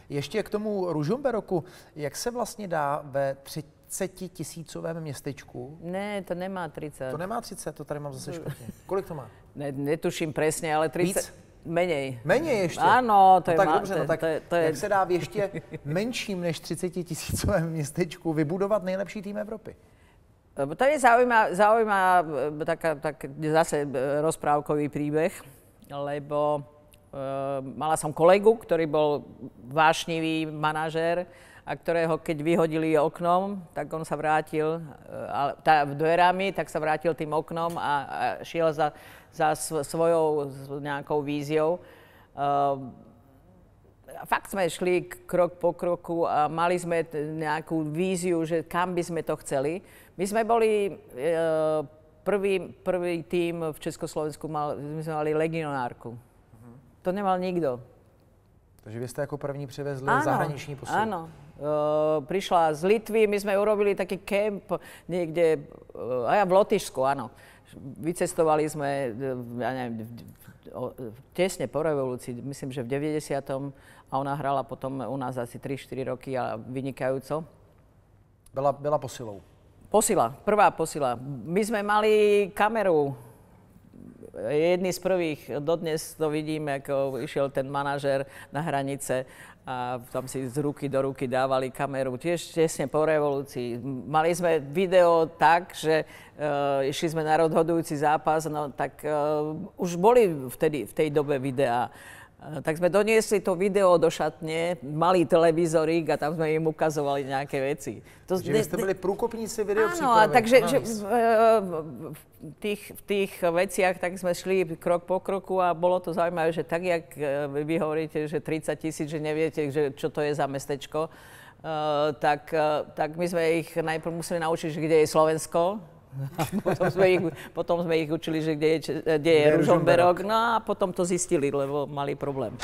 Ještě k tomu Ružomberoku, jak se vlastně dá ve 30 000 městečku? Ne, to nemá 30. To nemá 30, to tady mám zase špatně. Kolik to má? Netuším presne, ale 30... Víc? Menej. Menej ještě? Áno, to no je... tak dobře, no tak to je... jak se dá v ještě menším než 30 000 městečku vybudovat nejlepší tým Evropy? To je zaujímavá zase rozprávkový príbeh, lebo mala som kolegu, ktorý bol vášnivý manažér a ktorého keď vyhodili oknom, tak on sa vrátil dverami, tak sa vrátil tým oknom a šiel za svojou nejakou víziou. Fakt sme šli krok po kroku a mali sme nejakú víziu, že kam by sme to chceli. My sme boli prvý tím v Československu, my sme mali legionárku. To nemal nikto. Takže vy ste ako první přivezli zahraniční posil. Áno. Prišla z Litvy, my sme urobili taký kemp niekde, v Lotyšsku, áno. Vycestovali sme, ja neviem, tesne po revolúcii, myslím, že v 90. a ona hrala potom u nás asi 3-4 roky a vynikajúco. Byla posilou? Posila, prvá posila. My sme mali kameru, jedni z prvých, dodnes to vidím, ako išiel ten manažér na hranice a tam si z ruky do ruky dávali kameru, tiež tesne po revolúcii. Mali sme video tak, že išli sme na rozhodujúci zápas, no tak už boli vtedy v tej dobe videá. Tak sme doniesli to video do šatne, malý televízorik a tam sme im ukazovali nejaké veci. Takže vy ste byli prúkopníci videoprípravy. Áno, takže v tých veciach tak sme šli krok po kroku a bolo to zaujímavé, že tak, jak vy hovoríte, že 30 000, že neviete, že čo to je za mestečko, tak my sme ich najprv museli naučiť, že kde je Slovensko. Potom sme ich učili, že kde je Ružomberok. No a potom to zistili, lebo mali problém.